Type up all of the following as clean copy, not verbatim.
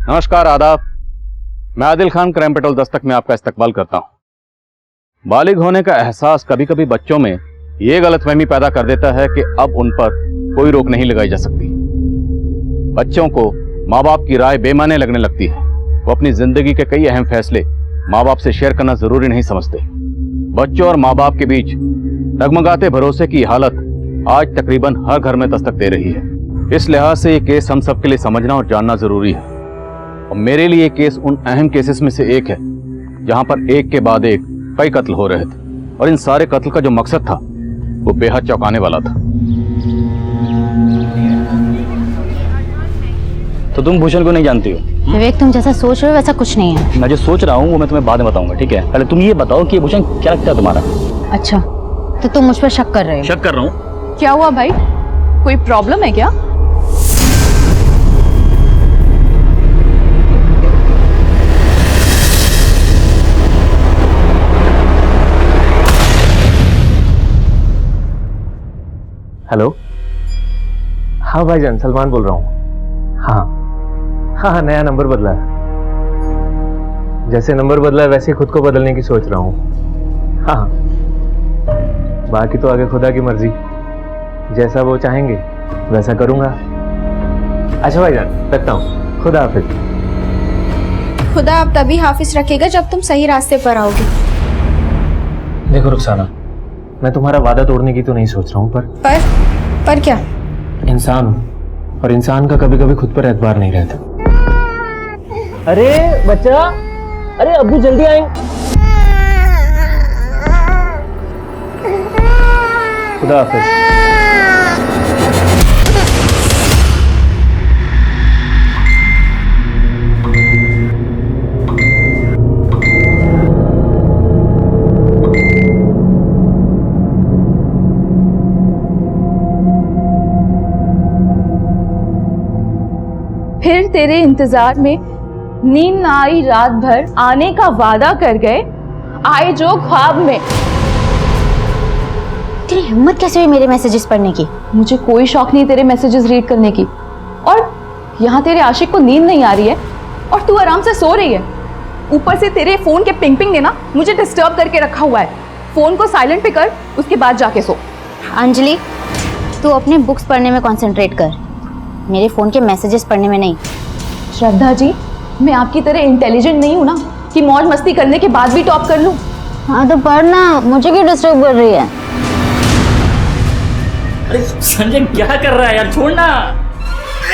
नमस्कार, आदाब। मैं आदिल खान क्राइम पेट्रोल दस्तक में आपका इस्तकबाल करता हूं। बालिग होने का एहसास कभी कभी बच्चों में ये गलतफहमी पैदा कर देता है कि अब उन पर कोई रोक नहीं लगाई जा सकती। बच्चों को माँ बाप की राय बेमाने लगने लगती है। वो अपनी जिंदगी के कई अहम फैसले माँ बाप से शेयर करना जरूरी नहीं समझते। बच्चों और माँ बाप के बीच डगमगाते भरोसे की हालत आज तकरीबन हर घर में दस्तक दे रही है। इस लिहाज से ये केस हम सबके लिए समझना और जानना जरूरी है। और मेरे लिए ये केस उन अहम केसेस में से एक है जहां पर एक के बाद एक कई कत्ल हो रहे थे और इन सारे कत्ल का जो मकसद था वो बेहद चौंकाने वाला था। तो तुम भूषण को नहीं जानती हो? विवेक, तुम जैसा सोच रहे हो वैसा कुछ नहीं है। मैं जो सोच रहा हूँ वो मैं तुम्हें बाद में बताऊंगा, ठीक है? पहले तुम ये बताओ कि भूषण क्या लगता है तुम्हारा? अच्छा, तो तुम मुझ पर शक कर रहे हो? शक कर रहा हूँ। क्या हुआ भाई, कोई प्रॉब्लम है क्या? हेलो, हाँ भाईजान, सलमान बोल रहा हूँ। हाँ, नया नंबर बदला है। जैसे नंबर बदला है वैसे खुद को बदलने की सोच रहा हूँ। हाँ, बाकी तो आगे खुदा की मर्जी, जैसा वो चाहेंगे वैसा करूँगा। अच्छा भाईजान, रखता हूँ, खुदा हाफिज। खुदा आप तभी हाफिज रखेगा जब तुम सही रास्ते पर आओगे। देखो रुखसाना, मैं तुम्हारा वादा तोड़ने की तो नहीं सोच रहा हूँ, पर क्या? इंसान हूँ और इंसान का कभी कभी खुद पर एतबार नहीं रहता। अरे बच्चा, अरे अब्बू जल्दी आएंगे। खुदा हाफिज। फिर तेरे इंतजार में नींद ना आई, रात भर आने का वादा कर गए, आए जो ख्वाब में। तेरी हिम्मत कैसे हुई मेरे मैसेजेस पढ़ने की? मुझे कोई शौक नहीं तेरे मैसेजेस रीड करने की, और यहाँ तेरे आशिक को नींद नहीं आ रही है और तू आराम से सो रही है। ऊपर से तेरे फोन के पिंग पिंग ने ना मुझे डिस्टर्ब करके रखा हुआ है। फोन को साइलेंट पे कर, उसके बाद जाके सो। अंजलि, तू अपने बुक्स पढ़ने में कंसंट्रेट कर, मेरे फोन के मैसेजेस पढ़ने में नहीं। श्रद्धा जी, मैं आपकी तरह इंटेलिजेंट नहीं हूँ ना कि मौज मस्ती करने के बाद भी टॉप कर लूँ। हाँ तो पढ़ना, मुझे क्यों डिस्टर्ब कर रही है? अरे संजय क्या कर रहा है यार, छोड़ना।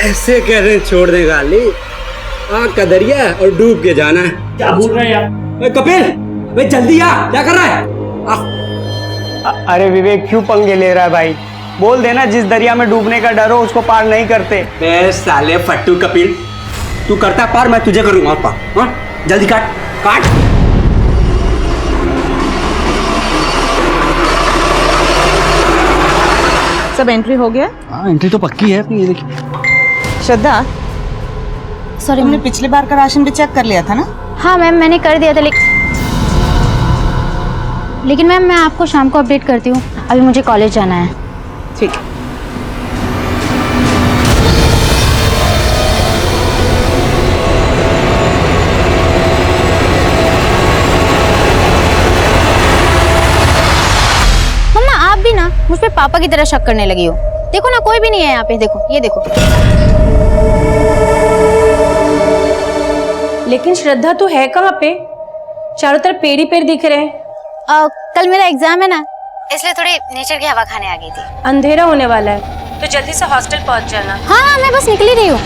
ऐसे कैसे छोड़ देगा अली? आग का दरिया और डूब के जाना है। क्या बोल रहा है यार? कपिल, वे जल्दी आ, क्या कर रहा है? अरे विवेक, क्यों पंगे ले रहा है भाई? बोल देना जिस दरिया में डूबने का डर हो उसको पार नहीं करते। बे साले फट्टू कपिल, तू करता पार, मैं तुझे करूंगा पार। हाँ, जल्दी काट काट। सब एंट्री हो गया? हाँ, एंट्री तो पक्की है अपनी, ये देखिए। श्रद्धा, सॉरी, तुमने पिछली बार का राशन भी चेक कर लिया था ना? हाँ मैम, मैंने कर दिया था, लेकिन मैम मैं आपको शाम को अपडेट करती हूँ, अभी मुझे कॉलेज जाना है। ठीक है। मम्मा, आप भी ना मुझ पे पापा की तरह शक करने लगी हो। देखो ना, कोई भी नहीं है यहाँ पे, देखो, ये देखो। लेकिन श्रद्धा तो है कहाँ पे? चारों तरफ पेड़ ही पेड़ दिख रहे हैं। कल मेरा एग्जाम है ना, इसलिए थोड़ी नेचर की हवा खाने आ गई थी। अंधेरा होने वाला है तो जल्दी से हॉस्टल पहुंच जाना। हाँ, मैं बस निकल ही रही हूँ।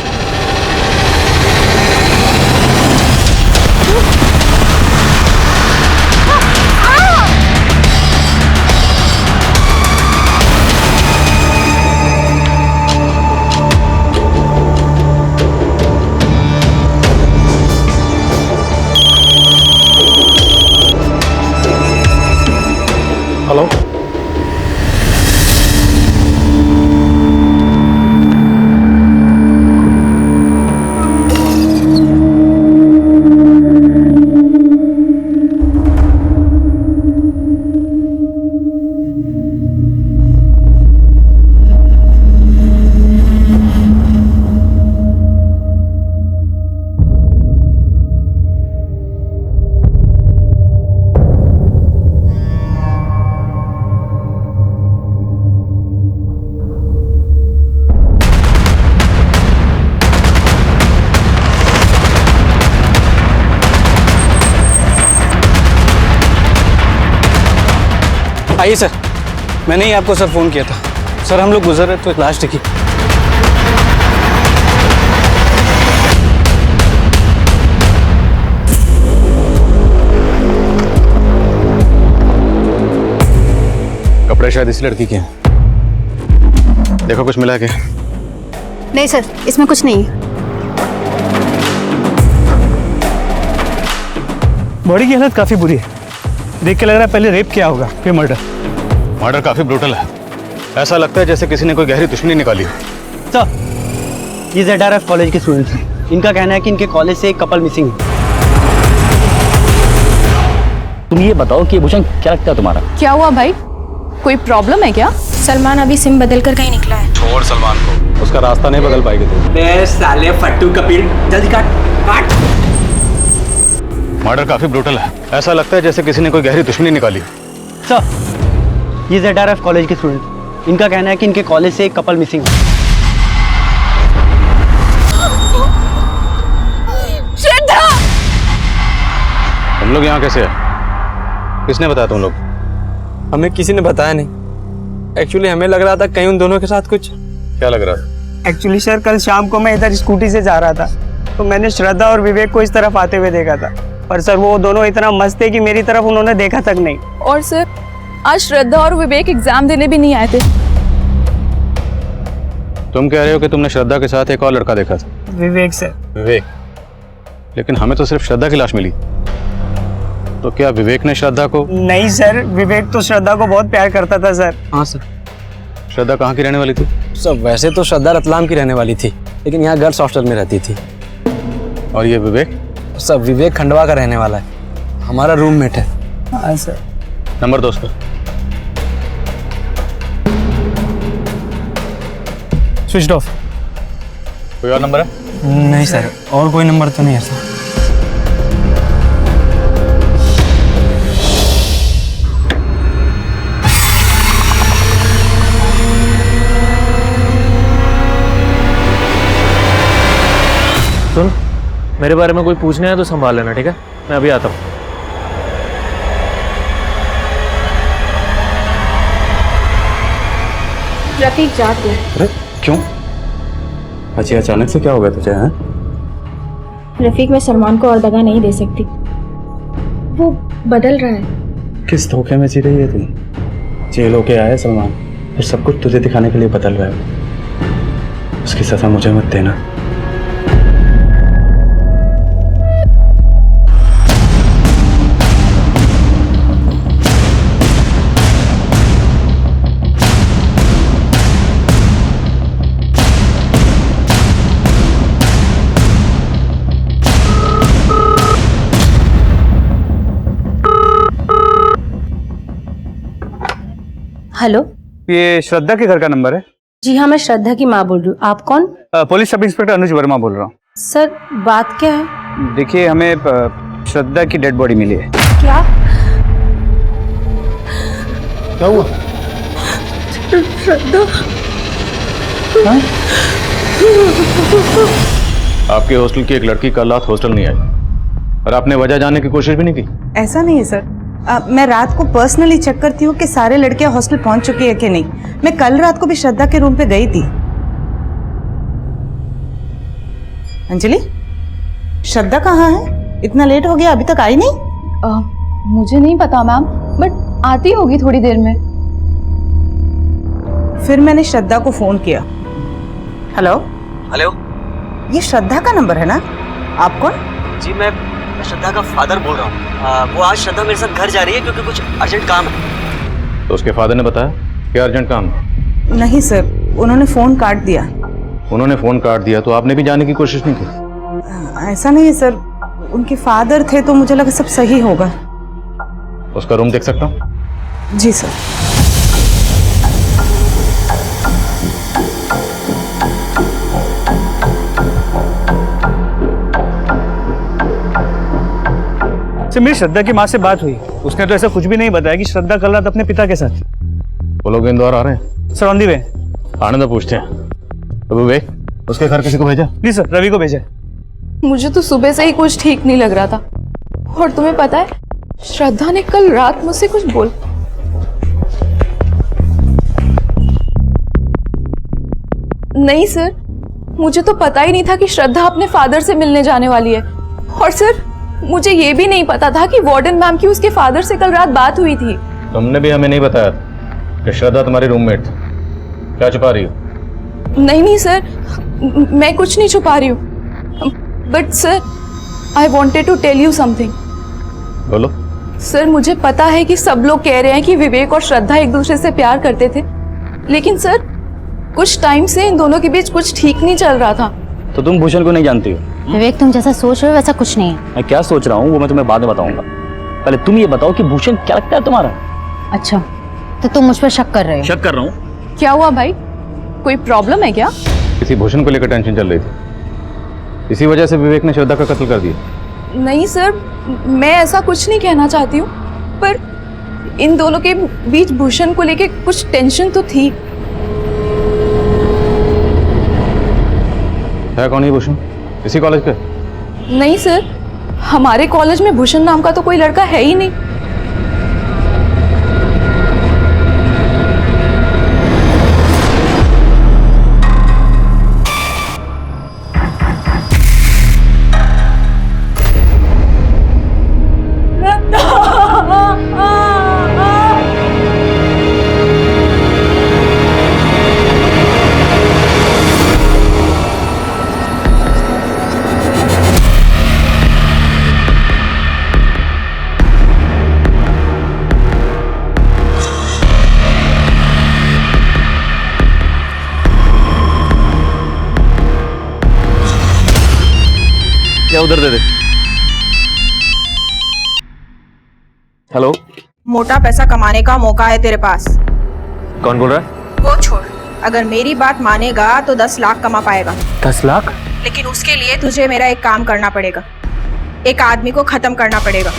हेलो, आइए सर, मैंने ही आपको सर फ़ोन किया था। सर हम लोग गुजर रहे तो लास्ट की। कपड़े शायद इस लड़की के हैं। देखो कुछ मिला क्या? नहीं सर, इसमें कुछ नहीं है। बॉडी की हालत काफ़ी बुरी है, देख के लग रहा है पहले रेप किया होगा फिर मर्डर। मर्डर काफी ब्रूटल है। ऐसा लगता है जैसे किसी ने कोई गहरी दुश्मनी निकाली हो। सर ये ZRF कॉलेज के स्टूडेंट्स हैं। इनका कहना है कि इनके कॉलेज से एक कपल मिसिंग है। तुम ये बताओ कि भूषण क्या लगता है तुम्हारा? क्या हुआ भाई, कोई प्रॉब्लम है क्या? सलमान अभी सिम बदल कर कहीं निकला है। छोड़ सलमान को, उसका रास्ता नहीं बदल पाएगी तू। बे साले फट्टू कपिल, जल्दी काट काट। मर्डर काफी ब्रूटल है। ऐसा लगता है जैसे किसी ने कोई गहरी दुश्मनी निकाली हो। सर ये ZRF कॉलेज के स्टूडेंट, इनका कहना है कि इनके कॉलेज से एक कपल मिसिंग है। श्रद्धा! तुम लोग यहाँ कैसे है? किसने बताया तुम लोग? हमें किसी ने बताया नहीं। एक्चुअली हमें लग रहा था कहीं उन दोनों के साथ कुछ। क्या लग रहा था? एक्चुअली सर कल शाम को मैं इधर स्कूटी से जा रहा था तो मैंने श्रद्धा और विवेक को इस तरफ आते हुए देखा था, पर सर वो दोनों इतना मस्त थे कि मेरी तरफ उन्होंने देखा तक नहीं। और सर आज श्रद्धा और विवेक एग्जाम देने भी नहीं आए थे। तुम कह रहे हो कि तुमने श्रद्धा के साथ एक और लड़का देखा था? विवेक सर। विवेक? लेकिन हमें तो सिर्फ श्रद्धा की लाश मिली। तो क्या विवेक ने श्रद्धा को? नहीं सर, विवेक तो श्रद्धा को बहुत प्यार करता था सर। हाँ सर। श्रद्धा कहाँ की रहने वाली थी? सर वैसे तो श्रद्धा रतलाम की रहने वाली थी, लेकिन यहाँ गर्ल्स हॉस्टल में रहती थी। और ये विवेक? सर विवेक खंडवा का रहने वाला है, हमारा रूममेट है। हाँ सर। नंबर दो उसका। Switch off. कोई और नंबर है? नहीं सर, और कोई नंबर तो नहीं है सर। सुन, मेरे बारे में कोई पूछना है तो संभाल लेना, ठीक है? मैं अभी आता हूँ। रफीक जा तू। अरे क्यों? अच्छी अचानक से क्या हो गया तुझे? हैं? रफीक मैं सलमान को और दगा नहीं दे सकती, वो बदल रहा है। किस धोखे में जी रही है तुम? जेल होके आया सलमान, फिर सब कुछ तुझे दिखाने के लिए बदल रहा है। उसकी सजा मुझे मत देना। हेलो, ये श्रद्धा के घर का नंबर है? जी हाँ, मैं श्रद्धा की माँ बोल रही हूँ। आप कौन? पुलिस सब इंस्पेक्टर अनुज वर्मा बोल रहा हूँ। सर बात क्या है? देखिए हमें श्रद्धा की डेड बॉडी मिली है। क्या? क्या हुआ? श्रद्धा? आपके हॉस्टल की एक लड़की कल रात हॉस्टल नहीं आई और आपने वजह जानने की कोशिश भी नहीं की? ऐसा नहीं है सर, मैं रात को पर्सनली चेक करती हूँ कि सारे लड़के हॉस्टल पहुंच चुके हैं कि नहीं। मैं कल रात को भी श्रद्धा के रूम पे गई थी। अंजलि, श्रद्धा कहाँ है? इतना लेट हो गया, अभी तक आई नहीं? मुझे नहीं पता मैम, बट आती होगी थोड़ी देर में। फिर मैंने श्रद्धा को फोन किया। हेलो हेलो, ये श्रद्धा का नंबर है ना? आप कौन? जी मैं श्रद्धा का फादर बोल रहा हूँ। वो आज श्रद्धा मेरे साथ घर जा रही है क्योंकि कुछ अर्जेंट काम है। तो उसके फादर ने बताया कि अर्जेंट काम है? नहीं सर, उन्होंने फोन काट दिया। उन्होंने फोन काट दिया तो आपने भी जाने की कोशिश नहीं की? ऐसा नहीं है सर, उनके फादर थे तो मुझे लगा सब सही होगा। उसका रूम देख सकता हूँ? जी सर। सर मेरी श्रद्धा की माँ से बात हुई, उसने तो ऐसा कुछ भी नहीं बताया कि श्रद्धा कल रात अपने पिता के साथ। वो लोग इंदौर आ रहे हैं? सर ऑन दी वे। आने दो, पूछते हैं। तो विवेक, उसके घर किसी को भेजा? जी सर, रवि को भेजा। मुझे तो सुबह से ही कुछ ठीक नहीं लग रहा था। और तुम्हें पता है, श्रद्धा ने कल रात मुझसे कुछ बोल नहीं सर, मुझे तो पता ही नहीं था कि श्रद्धा अपने फादर से मिलने जाने वाली है। और सर, मुझे ये भी नहीं पता था कि वार्डन मैम की उसके फादर से कल रात बात हुई थी। तुमने भी हमें नहीं बताया कि श्रद्धा तुम्हारी रूममेट थी। क्या छुपा रही हो? नहीं नहीं सर, मैं कुछ नहीं छुपा रही हूँ। But sir, I wanted to tell you something. बोलो। सर, मुझे पता है कि सब लोग कह रहे हैं कि विवेक और श्रद्धा एक दूसरे से प्यार करते थे, लेकिन सर कुछ टाइम से इन दोनों के बीच कुछ ठीक नहीं चल रहा था। तो तुम भूषण को नहीं जानती हो? विवेक, तुम जैसा सोच रहे हो वैसा कुछ नहीं है। मैं क्या सोच रहा हूँ वो मैं तुम्हें बाद में बताऊंगा। पहले तुम ये बताओ कि भूषण क्या लगता है तुम्हारा? अच्छा, तो तुम मुझ पर शक कर रहे हो? शक कर रहा हूँ। क्या हुआ भाई, कोई प्रॉब्लम है क्या? किसी भूषण को लेकर टेंशन चल रही थी, इसी वजह से विवेक ने श्रद्धा का कत्ल कर दिया। नहीं सर, मैं ऐसा कुछ नहीं कहना चाहती हूँ, पर इन दोनों के बीच भूषण को लेके कुछ टेंशन तो थी। है कौन है भूषण? इसी कॉलेज के? नहीं सर, हमारे कॉलेज में भूषण नाम का तो कोई लड़का है ही नहीं। क्या उधर दे दे। हेलो, मोटा पैसा कमाने का मौका है तेरे पास। कौन बोल रहा है? वो छोड़, अगर मेरी बात मानेगा तो 10 लाख कमा पाएगा। 10 लाख? लेकिन उसके लिए तुझे मेरा एक काम करना पड़ेगा, एक आदमी को खत्म करना पड़ेगा।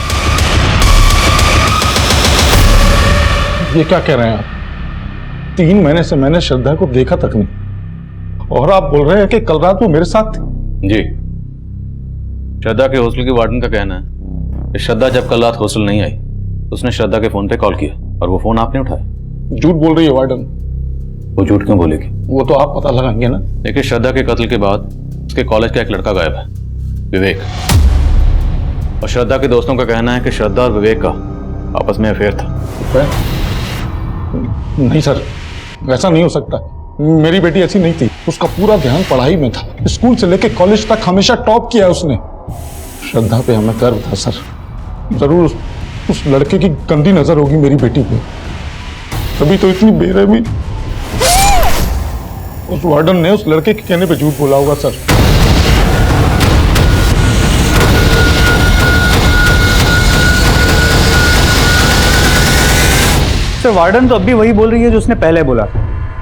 ये क्या कह रहे हैं आप? 3 महीने से मैंने श्रद्धा को देखा तक नहीं, और आप बोल रहे हैं कि कल रात वो मेरे साथ थी? जी, श्रद्धा के हॉस्टल की वार्डन का कहना है कि श्रद्धा जब कल रात हॉस्टल नहीं आई, उसने श्रद्धा के फोन पे कॉल किया और वो फोन आपने उठाया। झूठ बोल रही है वार्डन। वो झूठ क्यों बोलेगी? वो तो आप पता लगाएंगे ना। देखिए, श्रद्धा के कत्ल के बाद उसके कॉलेज का एक लड़का गायब है, विवेक। और श्रद्धा के दोस्तों का कहना है कि श्रद्धा और विवेक का आपस में अफेयर था। नहीं सर, वैसा नहीं हो सकता। मेरी बेटी ऐसी नहीं थी, उसका पूरा ध्यान पढ़ाई में था। स्कूल से लेकर कॉलेज तक हमेशा टॉप किया उसने। श्रद्धा पे हमें गर्व था सर। जरूर उस लड़के की गंदी नजर होगी मेरी बेटी पे, तभी तो इतनी बेरहमी उस वार्डन ने उस लड़के के कहने पे झूठ बोला होगा सर। सर, वार्डन तो अब भी वही बोल रही है जो उसने पहले बोला।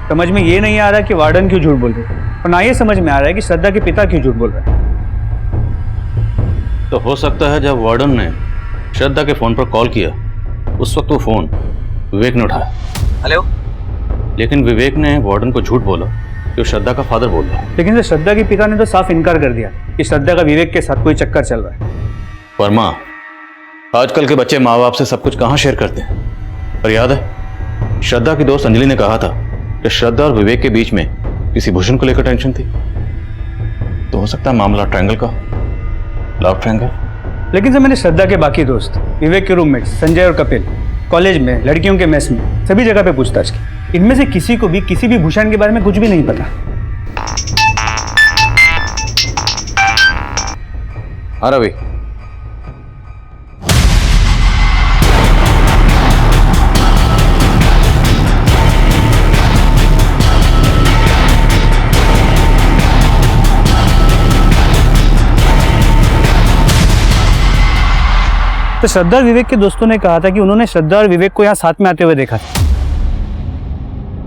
समझ में ये नहीं आ रहा कि वार्डन क्यों झूठ बोल रही है, और ना ये समझ में आ रहा है कि श्रद्धा के पिता क्यों झूठ बोल रहे हैं। तो हो सकता है जब वार्डन ने श्रद्धा के फोन पर कॉल किया, उस वक्त वो फोन विवेक ने उठाया। हेलो। लेकिन विवेक ने वार्डन को झूठ बोला कि वो श्रद्धा का फादर बोल रहा है। लेकिन श्रद्धा के पिता ने तो साफ इनकार कर दिया कि श्रद्धा का विवेक के साथ कोई चक्कर चल रहा है। वर्मा, आजकल के बच्चे माँ बाप से सब कुछ कहाँ शेयर करते हैं? पर याद है, श्रद्धा की दोस्त अंजलि ने कहा था कि श्रद्धा और विवेक के बीच में किसी भूषण को लेकर टेंशन थी। तो हो सकता है मामला ट्रायंगल का, लव ट्रायंगल। लेकिन सर, मैंने श्रद्धा के बाकी दोस्त, विवेक के रूममेट संजय और कपिल, कॉलेज में, लड़कियों के मेस में, सभी जगह पे पूछताछ की। इनमें से किसी को भी किसी भी भूषण के बारे में कुछ भी नहीं पता। हाँ रवि, तो श्रद्धा और विवेक के दोस्तों ने कहा था कि उन्होंने श्रद्धा और विवेक को यहाँ साथ में आते हुए देखा था।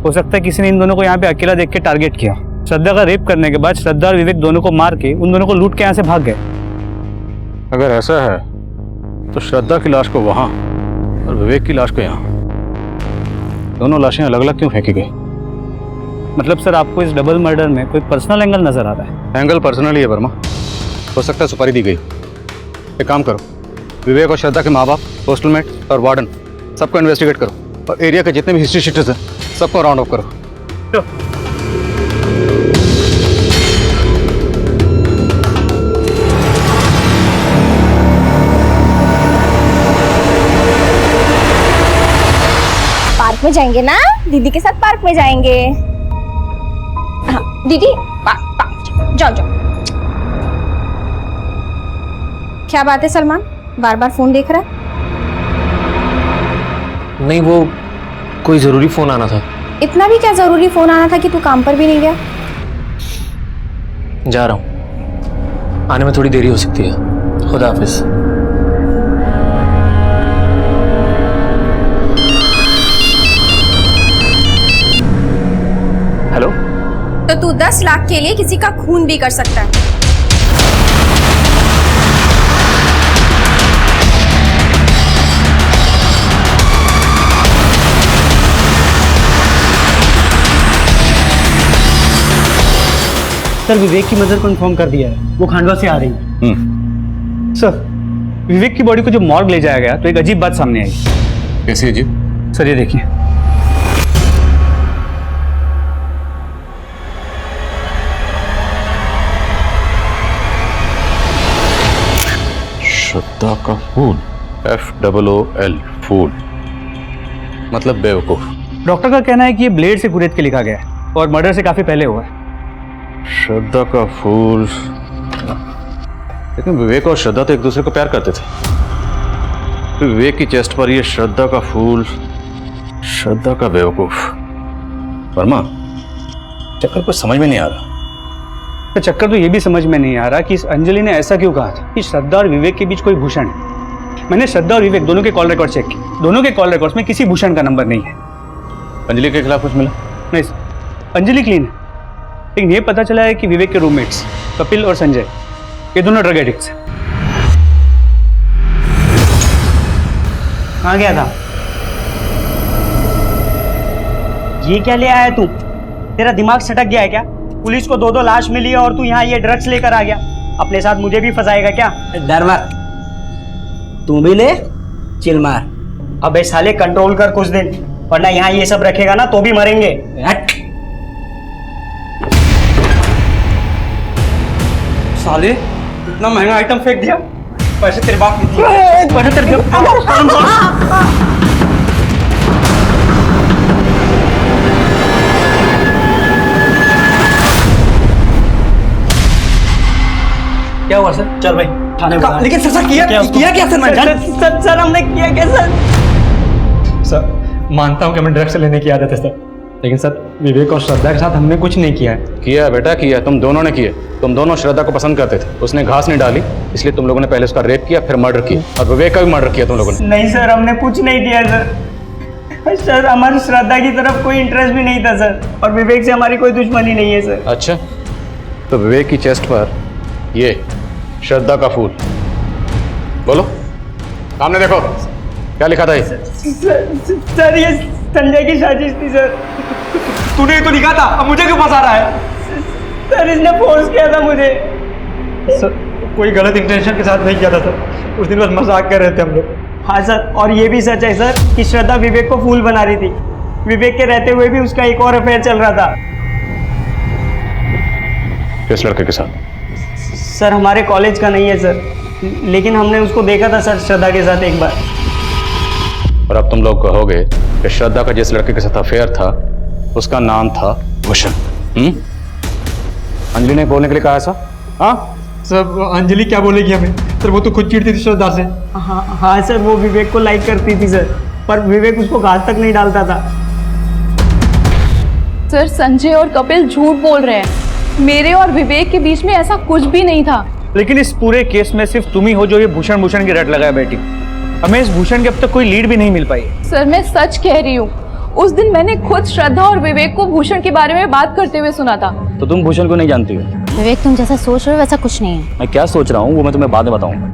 हो सकता है किसी ने इन दोनों को यहाँ पे अकेला देख के टारगेट किया। श्रद्धा का रेप करने के बाद श्रद्धा और विवेक दोनों को मार के उन दोनों को लूट के यहाँ से भाग गए। अगर ऐसा है तो श्रद्धा की लाश को वहां और विवेक की लाश को यहाँ, दोनों लाशें अलग अलग क्यों फेंकी गई? मतलब सर, आपको इस डबल मर्डर में कोई पर्सनल एंगल नजर आ रहा है? एंगल पर्सनली है वर्मा, हो सकता है सुपारी दी गई। एक काम करो, विवेक और श्रद्धा के माँ बाप, हॉस्टलमेट और वार्डन सबको इन्वेस्टिगेट करो, और एरिया के जितने भी हिस्ट्री शीटर्स हैं सबको राउंड अप करो। पार्क में जाएंगे ना, दीदी के साथ पार्क में जाएंगे। हाँ, दीदी जाओ जाओ। क्या बात है सलमान, बार बार फोन देख रहा है? नहीं, वो कोई जरूरी फोन आना था। इतना भी क्या जरूरी फोन आना था कि तू काम पर भी नहीं गया? जा रहा हूँ, आने में थोड़ी देरी हो सकती है। खुदा हाफिज। हेलो। तो तू 10 लाख के लिए किसी का खून भी कर सकता है। सर, विवेक की मदर को इन्फॉर्म कर दिया है, वो खांडवा से आ रही है। सर, विवेक की बॉडी को जब मॉर्ग ले जाया गया तो एक अजीब बात सामने आई। कैसी अजीब? सर, ये देखिए। श्रद्धा का फूल, FOOL, फूल मतलब बेवकूफ। डॉक्टर का कहना है कि ये ब्लेड से कुरेद के लिखा गया है और मर्डर से काफी पहले हुआ है। श्रद्धा का फूल। लेकिन विवेक और श्रद्धा तो एक दूसरे को प्यार करते थे। फिर विवेक की चेस्ट पर ये श्रद्धा का फूल, श्रद्धा का बेवकूफ। वर्मा, चक्कर कुछ समझ में नहीं आ रहा। तो चक्कर तो ये भी समझ में नहीं आ रहा कि इस अंजलि ने ऐसा क्यों कहा था कि श्रद्धा और विवेक के बीच कोई भूषण है। मैंने श्रद्धा और विवेक दोनों के कॉल रिकॉर्ड चेक किए, दोनों के कॉल रिकॉर्ड्स में किसी भूषण का नंबर नहीं है। अंजलि के खिलाफ कुछ मिला? नहीं सर, अंजलि क्लीन है। लेकिन ये पता चला है कि विवेक के रूममेट्स कपिल और संजय, ये दोनों ड्रग एडिक्ट्स हैं। कहाँ गया था? ये क्या ले आया तू? तेरा दिमाग सटक गया है क्या? पुलिस को 2 लाश मिली है और तू यहाँ ये ड्रग्स लेकर आ गया। अपने साथ मुझे भी फंसाएगा क्या? डर मत, तू भी ले, चिल मार। अबे साले कंट्रोल कर कुछ दिन, वरना यहाँ ये सब रखेगा ना तो भी मरेंगे। हट। साले इतना महंगा आइटम फेंक दिया, पैसे तेरे बाप ने दिए। पैसे तेरे क्या हुआ सर? चल भाई थाने बुला। लेकिन सर किया क्या सर? सर हमने किया क्या सर? सर मानता हूँ कि हमें ड्रग्स लेने की आदत है सर, लेकिन सर विवेक और श्रद्धा के साथ हमने कुछ नहीं किया है। किया बेटा, किया। तुम दोनों ने किया। तुम दोनों श्रद्धा को पसंद करते थे, उसने घास नहीं डाली, इसलिए तुम लोगों ने पहले उसका रेप किया, फिर मर्डर किया, और विवेक का भी मर्डर किया तुम लोगों ने। नहीं सर, हमने कुछ नहीं किया सर। सर हमारी श्रद्धा की तरफ कोई इंटरेस्ट भी नहीं था सर, और विवेक से हमारी कोई दुश्मनी नहीं है सर। अच्छा, तो विवेक की चेस्ट पर ये श्रद्धा का फूल, बोलो सामने देखो क्या लिखा था ये? सर ये संजय की साजिश थी सर। तूने तो लिखा था, अब मुझे क्यों फंसा रहा है? सर इसने फोर्स किया था मुझे। सर कोई गलत इंटेंशन के साथ नहीं किया था सर, उस दिन बस मजाक कर रहे थे हम लोग। हाँ सर, और ये भी सच है सर कि श्रद्धा विवेक को फूल बना रही थी। विवेक के रहते हुए भी उसका एक और अफेयर चल रहा था। किस लड़के के साथ? सर हमारे कॉलेज का नहीं है सर, लेकिन हमने उसको देखा था सर श्रद्धा के साथ एक बार। और अब तुम लोग कहोगे कि श्रद्धा का जिस लड़के के साथ अफेयर था उसका नाम था भूषण। अंजलि ने बोलने के लिए कहा ऐसा? हाँ सर अंजलि क्या बोलेगी हमें? सर वो तो खुद चिढ़ती थी श्रद्धा से। हाँ सर, वो विवेक को लाइक करती थी सर, पर विवेक उसको घास तक नहीं डालता था। सर संजय और कपिल झूठ बोल रहे हैं, मेरे और विवेक के बीच में ऐसा कुछ भी नहीं था। लेकिन इस पूरे केस में सिर्फ तुम ही हो जो ये भूषण की रट लगाया बैठी। हमें इस भूषण की अब तक कोई लीड भी नहीं मिल पाई। सर मैं सच कह रही हूँ, उस दिन मैंने खुद श्रद्धा और विवेक को भूषण के बारे में बात करते हुए सुना था। तो तुम भूषण को नहीं जानती हो? विवेक, तुम जैसा सोच रहे हो वैसा कुछ नहीं है। मैं क्या सोच रहा हूँ वो मैं तुम्हें बाद में बताऊंगा।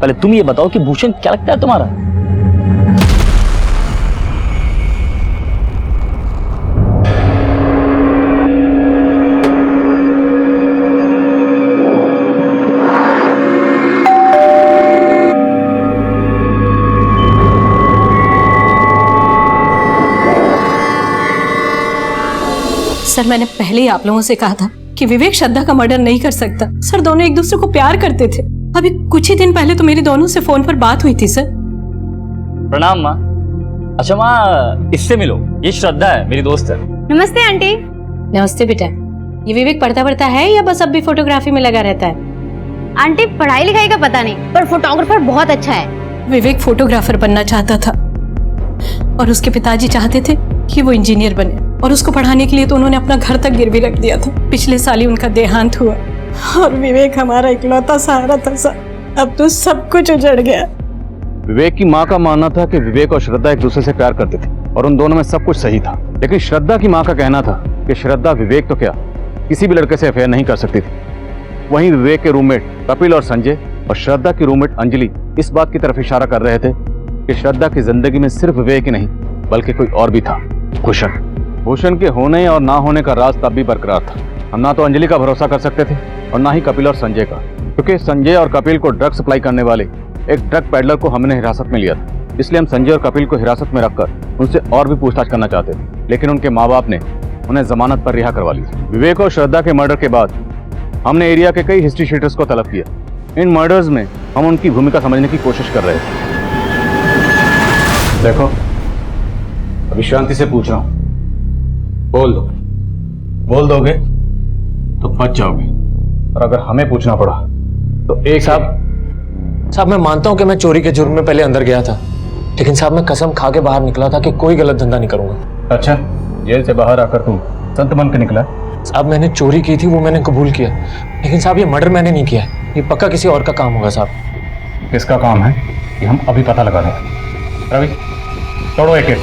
पहले तुम ये बताओ कि भूषण क्या लगता है तुम्हारा? सर मैंने पहले ही आप लोगों से कहा था कि विवेक श्रद्धा का मर्डर नहीं कर सकता। सर दोनों एक दूसरे को प्यार करते थे। अभी कुछ ही दिन पहले तो मेरी दोनों से फोन पर बात हुई थी सर। प्रणाम माँ। अच्छा माँ, इससे मिलो, ये श्रद्धा है, मेरी दोस्त है। नमस्ते आंटी। नमस्ते बेटा। ये विवेक पढ़ता पढ़ता है या बस अब भी फोटोग्राफी में लगा रहता है? आंटी पढ़ाई लिखाई का पता नहीं, पर फोटोग्राफर बहुत अच्छा है। विवेक फोटोग्राफर बनना चाहता था और उसके पिताजी चाहते थे कि वो इंजीनियर बने, और उसको पढ़ाने के लिए तो उन्होंने अपना घर तक गिरवी रख दिया था। पिछले साल ही उनका देहांत हुआ और विवेक हमारा इकलौता सहारा था सर। अब तो सब कुछ उजड़ गया। विवेक की माँ का मानना था कि विवेक और श्रद्धा एक दूसरे से प्यार करते थे और उन दोनों में सब कुछ सही था, लेकिन श्रद्धा की माँ का कहना था कि श्रद्धा विवेक तो क्या किसी भी लड़के से अफेयर नहीं कर सकती थी। वहीं विवेक के रूममेट कपिल और संजय और श्रद्धा की रूममेट अंजलि इस बात की तरफ इशारा कर रहे थे कि श्रद्धा की जिंदगी में सिर्फ विवेक ही नहीं बल्कि कोई और भी था, भूषण। भूषण के होने और ना होने का राज तब भी बरकरार था। हम ना तो अंजलि का भरोसा कर सकते थे और ना ही कपिल और संजय का, क्योंकि संजय और कपिल को ड्रग सप्लाई करने वाले एक ड्रग पेडलर को हमने हिरासत में लिया था। इसलिए हम संजय और कपिल को हिरासत में रखकर उनसे और भी पूछताछ करना चाहते थे, लेकिन उनके माँ बाप ने उन्हें जमानत पर रिहा करवा लिया। विवेक और श्रद्धा के मर्डर के बाद हमने एरिया के कई हिस्ट्री शीटर्स को तलब किया। इन मर्डर्स में हम उनकी भूमिका समझने की कोशिश कर रहे थे। देखो, अभी शांति से पूछ रहा हूं, बोल दोगे तो बच जाओगे, और अगर हमें पूछना पड़ा तो एक साहब मैं मानता हूं कि मैं चोरी के जुर्म में पहले अंदर गया था, लेकिन साहब मैं कसम खा के बाहर निकला था कि कोई गलत धंधा नहीं करूंगा। अच्छा, जेल से बाहर आकर तुम संत बन के निकला? साहब मैंने चोरी की थी, वो मैंने कबूल किया, लेकिन साहब ये मर्डर मैंने नहीं किया, ये पक्का किसी और का काम होगा साहब। किसका काम है ये हम अभी पता लगा रहे हैं। रवि, तोड़ो एक एक।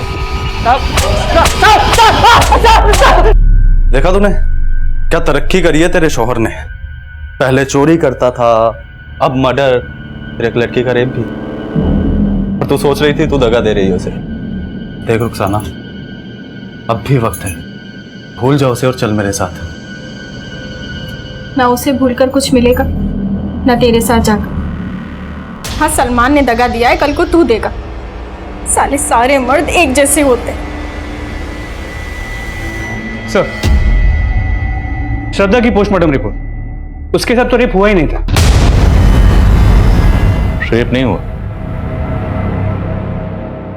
देखा तूने क्या तरक्की करी है तेरे शौहर ने? पहले चोरी करता था, अब मर्डर, फिर एक लड़की का रेप भी। और तू सोच रही थी तू दगा दे रही है उसे। देख रुखसाना, अब भी वक्त है, भूल जाओ उसे और चल मेरे साथ। ना उसे भूलकर कुछ मिलेगा, ना तेरे साथ जाकर। हाँ, सलमान ने दगा दिया है, कल को तू देगा। साले सारे मर्द एक जैसे होते हैं। सर, श्रद्धा की पोस्टमार्टम रिपोर्ट, उसके साथ तो रेप हुआ ही नहीं था। रेप नहीं हुआ,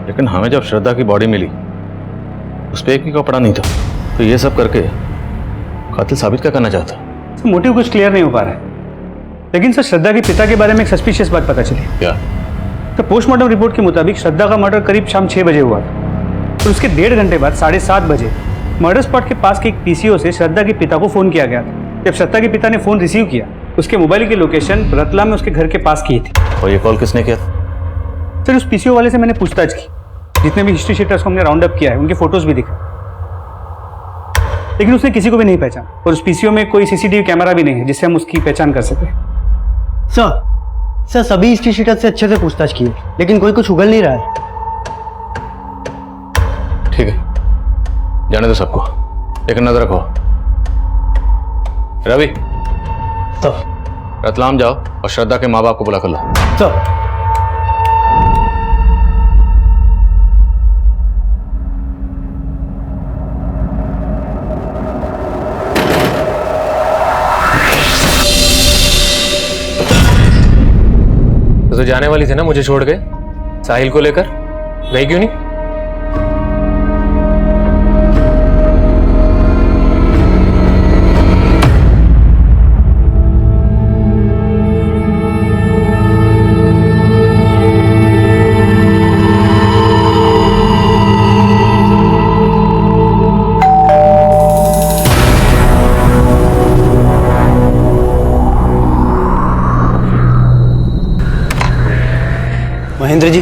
लेकिन हमें जब श्रद्धा की बॉडी मिली उस पर एक भी कपड़ा नहीं था, तो ये सब करके कातिल साबित क्या करना चाहता? तो मोटिव कुछ क्लियर नहीं हो पा रहा है, लेकिन सर श्रद्धा के पिता के बारे में एक सस्पिशियस बात पता चली। क्या? तो पोस्टमार्टम रिपोर्ट के मुताबिक श्रद्धा का मर्डर करीब शाम 6 बजे हुआ था। तो उसके 1.5 घंटे बाद 7:30 बजे मर्डर स्पॉट के पास के एक पीसीओ से श्रद्धा के पिता को फोन किया गया था। जब श्रद्धा के पिता ने फोन रिसीव किया, उसके मोबाइल की लोकेशन रतलाम में उसके घर के पास की थी। और ये कॉल किसने किया? सर, उस पीसीओ वाले से मैंने पूछताछ की, जितने भी हिस्ट्री शीटर्स को हमने राउंड अप किया है उनके फोटोज भी दिखे, लेकिन उसने किसी को भी नहीं पहचाना। और उस पीसीओ में कोई सीसीटीवी कैमरा भी नहीं है जिससे हम उसकी पहचान कर सके। सर सभी हिस्ट्री शीटर से अच्छे से पूछताछ की, लेकिन कोई कुछ उगल नहीं रहा है। ठीक है, जाने दो सबको, एक नजर रखो। रवि, तो रतलाम जाओ और श्रद्धा के माँ बाप को बुला कर लो। तो जाने वाली थी ना मुझे छोड़ के साहिल को लेकर, गई क्यों नहीं? महेंद्र जी,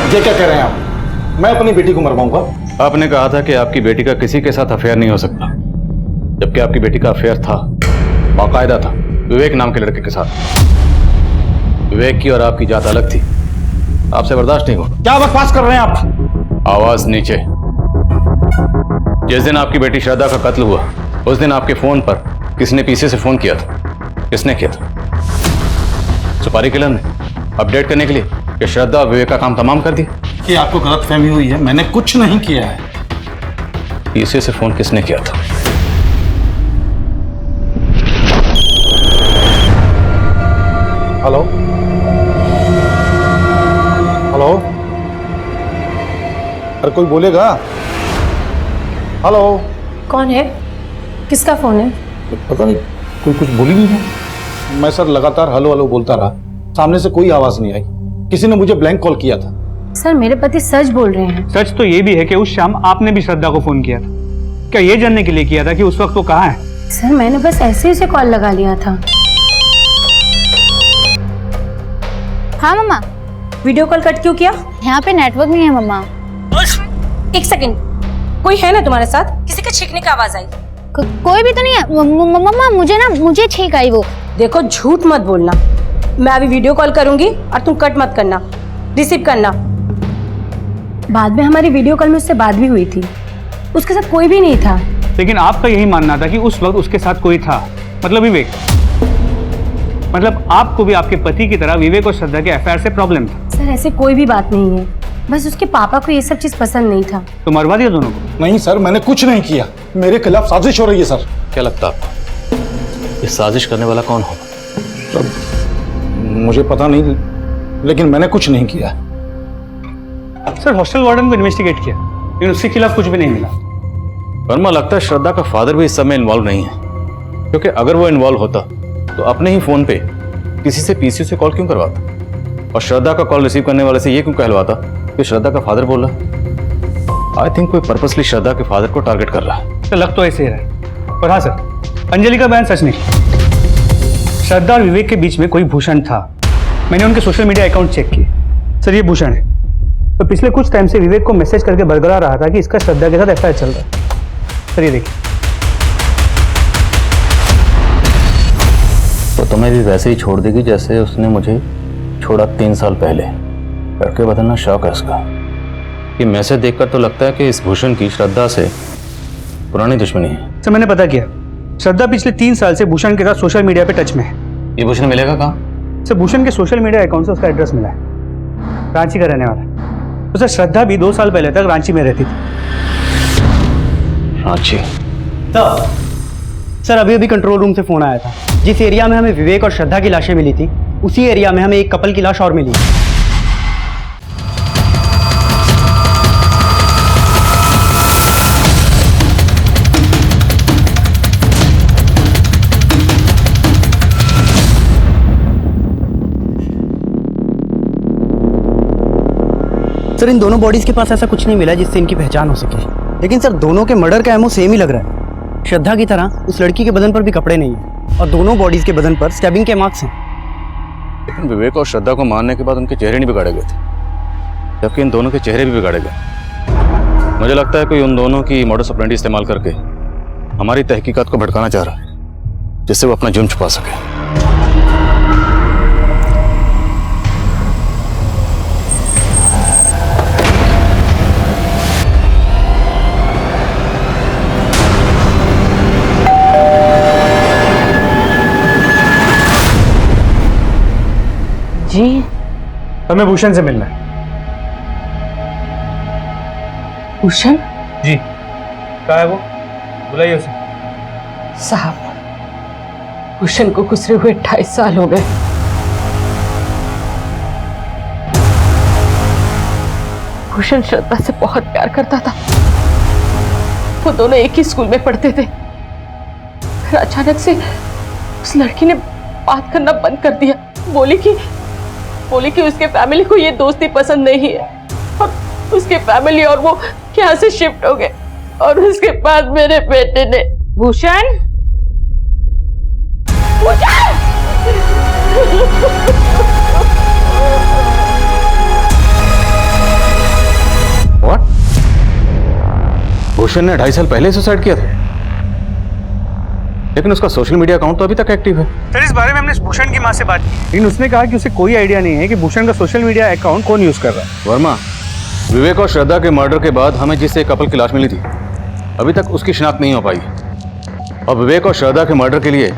ये क्या कह रहे हैं आप? मैं अपनी बेटी को मरवाऊंगा? आपने कहा था कि आपकी बेटी का किसी के साथ अफेयर नहीं हो सकता, जबकि आपकी बेटी का अफेयर था, बाकायदा था, विवेक नाम के लड़के के साथ। विवेक की और आपकी जात अलग थी, आपसे बर्दाश्त नहीं हुआ। क्या बकवास कर रहे हैं आप? आवाज नीचे। जिस दिन आपकी बेटी श्रद्धा का कत्ल हुआ उस दिन आपके फोन पर किसने पीछे से फोन किया था? किसने किया था? सुपारी किलर ने, अपडेट करने के लिए कि श्रद्धा और विवेक का काम तमाम कर दिया। कि आपको गलतफहमी हुई है, मैंने कुछ नहीं किया है। पीछे से फोन किसने किया था? हेलो हेलो, अरे कोई बोलेगा? हेलो। कौन है? किसका फोन है? पता नहीं, कोई कुछ बोल ही नहीं रहा। मैं सर लगातार हेलो हेलो बोलता रहा, सामने से कोई आवाज नहीं आई। किसी ने मुझे ब्लैंक कॉल किया था। सर मेरे पति सच बोल रहे हैं। सच तो ये भी है कि उस शाम आपने भी श्रद्धा को फोन किया था। क्या ये जानने के लिए किया था कि उस वक्त वो कहाँ है? सर मैंने बस ऐसे ही उसे कॉल लगा लिया था। हाँ मम्मा। वीडियो कॉल कट क्यों किया? यहाँ पे नेटवर्क नहीं है मम्मा। एक सेकंड, कोई है ना तुम्हारे साथ? किसी के छींकने की आवाज आई। कोई भी तो नहीं है मम्मा। मुझे छींक आई वो। देखो झूठ मत बोलना। मैं अभी वीडियो कॉल करूंगी और तुम कट मत करना, रिसीव करना। बाद में हमारी वीडियो कॉल में उससे बात भी हुई थी, उसके साथ कोई भी नहीं था। लेकिन आपका यही मानना था कि उस वक्त उसके साथ कोई था, मतलब विवेक। मतलब आपको भी आपके पति की तरह विवेक और श्रद्धा के अफेयर से प्रॉब्लम था। सर ऐसे कोई भी बात नहीं है, बस उसके पापा को ये सब चीज पसंद नहीं था। तो मरवा दिया दोनों को? नहीं सर, मैंने कुछ नहीं किया। मेरे खिलाफ साजिश हो रही है सर। क्या लगता आपको ये साजिश करने वाला कौन होगा? सर मुझे पता नहीं, लेकिन मैंने कुछ नहीं किया। सर हॉस्टल वार्डन को इन्वेस्टिगेट किया, लेकिन उसके खिलाफ कुछ भी नहीं मिला। वर्मा, लगता है श्रद्धा का फादर भी इस सब में इन्वॉल्व नहीं है, क्योंकि अगर वो इन्वॉल्व होता तो अपने ही फोन पे किसी से पीसीयू से कॉल क्यों करवाता, और श्रद्धा का कॉल रिसीव करने वाले से ये क्यों कहलवाता कि श्रद्धा का फादर बोल रहा? आई थिंक कोई पर्पसली श्रद्धा के फादर को टारगेट कर रहा है। तो लग तो ऐसे ही रहा है। और हाँ सर, अंजलि का बयान सच नहीं। श्रद्धा और विवेक के बीच में कोई भूषण था। मैंने उनके सोशल मीडिया अकाउंट चेक किए। सर ये भूषण है, तो पिछले कुछ टाइम से विवेक को मैसेज करके बरगला रहा था कि इसका श्रद्धा के साथ अफेयर चल रहा है। सर ये देखिए। तो तुम्हें भी वैसे ही छोड़ देगी जैसे उसने मुझे छोड़ा 3 साल पहले। लड़के बदलना शौक है उसका। ये मैसेज देखकर तो लगता है कि इस भूषण की श्रद्धा से पुरानी दुश्मनी है। सर मैंने पता किया, श्रद्धा पिछले 3 साल से भूषण के साथ सोशल मीडिया पे टच में है। ये भूषण मिलेगा कहाँ? सर भूषण के सोशल मीडिया अकाउंट से उसका एड्रेस मिला है, रांची का रहने वाला है। तो सर श्रद्धा भी 2 साल पहले तक रांची में रहती थी। रांची? सर अभी अभी कंट्रोल रूम से फोन आया था। जिस एरिया में हमें विवेक और श्रद्धा की लाशें मिली थी, उसी एरिया में हमें एक कपल की लाश और मिली। सर इन दोनों बॉडीज के पास ऐसा कुछ नहीं मिला जिससे इनकी पहचान हो सके, लेकिन सर दोनों के मर्डर का एमओ सेम ही लग रहा है। श्रद्धा की तरह उस लड़की के बदन पर भी कपड़े नहीं है और दोनों बॉडीज के बदन पर स्टैबिंग के मार्क्स हैं। लेकिन विवेक और श्रद्धा को मारने के बाद उनके चेहरे नहीं बिगाड़े गए थे, जबकि इन दोनों के चेहरे भी बिगाड़े गए। मुझे लगता है कोई उन दोनों की मॉडस ऑपरेंडी इस्तेमाल करके हमारी तहकीकात को भटकाना चाह रहा है, जिससे वो अपना जुर्म छुपा सके। जी हमें भूषण से मिलना है। भूषण? जी कहाँ है वो? बुलाइए उसे। साहब भूषण को गुजरे हुए 28 साल हो गए। भूषण श्रद्धा से बहुत प्यार करता था। वो दोनों एक ही स्कूल में पढ़ते थे। फिर अचानक से उस लड़की ने बात करना बंद कर दिया। बोली कि उसके फैमिली को ये दोस्ती पसंद नहीं है और उसके फैमिली और वो यहाँ से शिफ्ट हो गए। और उसके बाद मेरे बेटे ने भूषण What? भूषण ने 2.5 साल पहले सुसाइड किया था, लेकिन उसका सोशल मीडिया अकाउंट तो अभी तक एक्टिव है। सर इस बारे में हमने भूषण की मां से बात की, लेकिन उसने कहा कि उसे कोई आइडिया नहीं है कि भूषण का सोशल मीडिया अकाउंट कौन यूज कर रहा है। वर्मा, विवेक और श्रद्धा के मर्डर के बाद हमें जिससे कपल की लाश मिली थी, अभी तक उसकी शिनाख्त नहीं हो पाई। और विवेक और श्रद्धा के मर्डर के लिए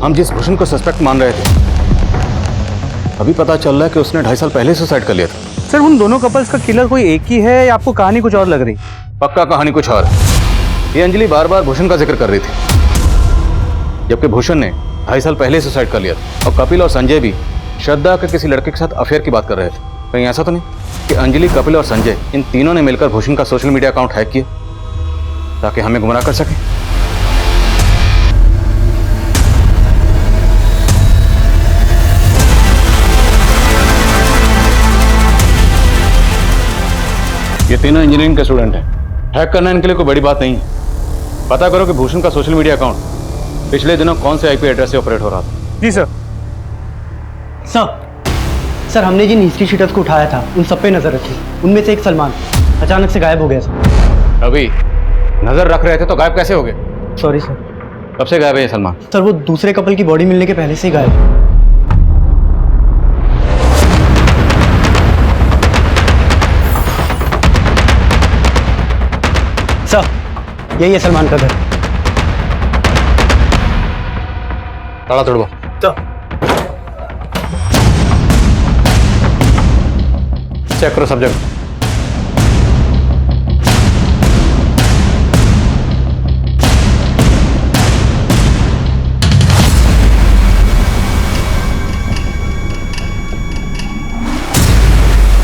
हम जिस भूषण को सस्पेक्ट मान रहे थे, अभी पता चल रहा है कि उसने 2.5 साल पहले सुसाइड कर लिया था। सर उन दोनों कपल्स का किलर कोई एक ही है या आपको कहानी कुछ और लग रही? पक्का कहानी कुछ और है। ये अंजलि बार बार भूषण का जिक्र कर रही थी, जबकि भूषण ने 2.5 साल पहले सुसाइड कर लिया था। और कपिल और संजय भी श्रद्धा के किसी लड़के के साथ अफेयर की बात कर रहे थे। कहीं ऐसा तो नहीं कि अंजलि, कपिल और संजय इन तीनों ने मिलकर भूषण का सोशल मीडिया अकाउंट हैक किया ताकि हमें गुमराह कर सके? ये तीनों इंजीनियरिंग के स्टूडेंट हैं। हैक करना इनके लिए कोई बड़ी बात नहीं है। पता करो कि भूषण का सोशल मीडिया अकाउंट पिछले दिनों कौन से आईपी एड्रेस से ऑपरेट हो रहा था। जी सर। सर हमने जिन हिस्ट्री शीटर्स को उठाया था उन सब पे नजर रखी। उनमें से एक सलमान अचानक से गायब हो गया सर। अभी नजर रख रहे थे तो गायब कैसे हो गए? Sorry sir. कब से गायब है ये सलमान? सर वो दूसरे कपल की बॉडी मिलने के पहले से ही गायब है। सर यही है सलमान का घर। ताला तोड़ो। चेक करो सब्जेक्ट।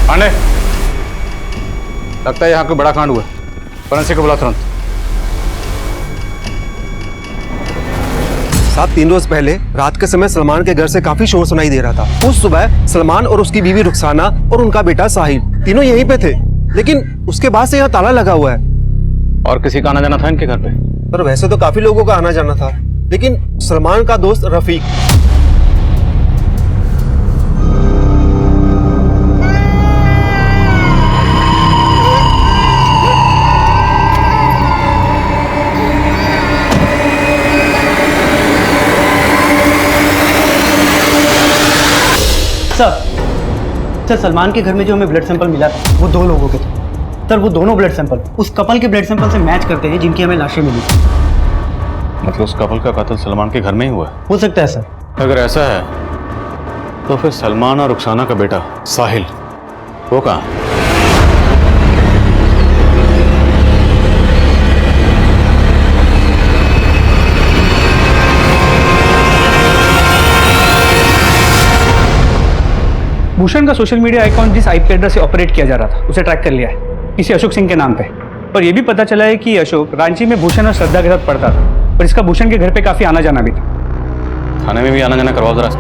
पांडे, लगता है यहाँ कोई बड़ा कांड हुआ। फोरेंसिक को बुला तुरंत। साहब 3 रोज पहले रात के समय सलमान के घर से काफी शोर सुनाई दे रहा था। उस सुबह सलमान और उसकी बीवी रुखसाना और उनका बेटा साहिल तीनों यहीं पे थे, लेकिन उसके बाद से यहाँ ताला लगा हुआ है। और किसी का आना जाना था इनके घर पे? पर वैसे तो काफी लोगों का आना जाना था, लेकिन सलमान का दोस्त रफीक सर सलमान के घर में जो हमें ब्लड सैंपल मिला था वो 2 लोगों के थे। सर वो दोनों ब्लड सैंपल उस कपल के ब्लड सैंपल से मैच करते हैं जिनकी हमें लाशें मिली। मतलब उस कपल का कत्ल सलमान के घर में ही हुआ? हो सकता है सर। अगर ऐसा है तो फिर सलमान और रुखसाना का बेटा साहिल वो कहाँ? भूषण का सोशल मीडिया अकाउंट जिस आईपी एड्रेस से ऑपरेट किया जा रहा था उसे ट्रैक कर लिया है, किसी अशोक सिंह के नाम पे। और ये भी पता चला है कि अशोक रांची में भूषण और श्रद्धा के साथ पढ़ता था और इसका भूषण के घर पे काफी आना जाना भी था। थाने में भी आना जाना करवाओ जरा।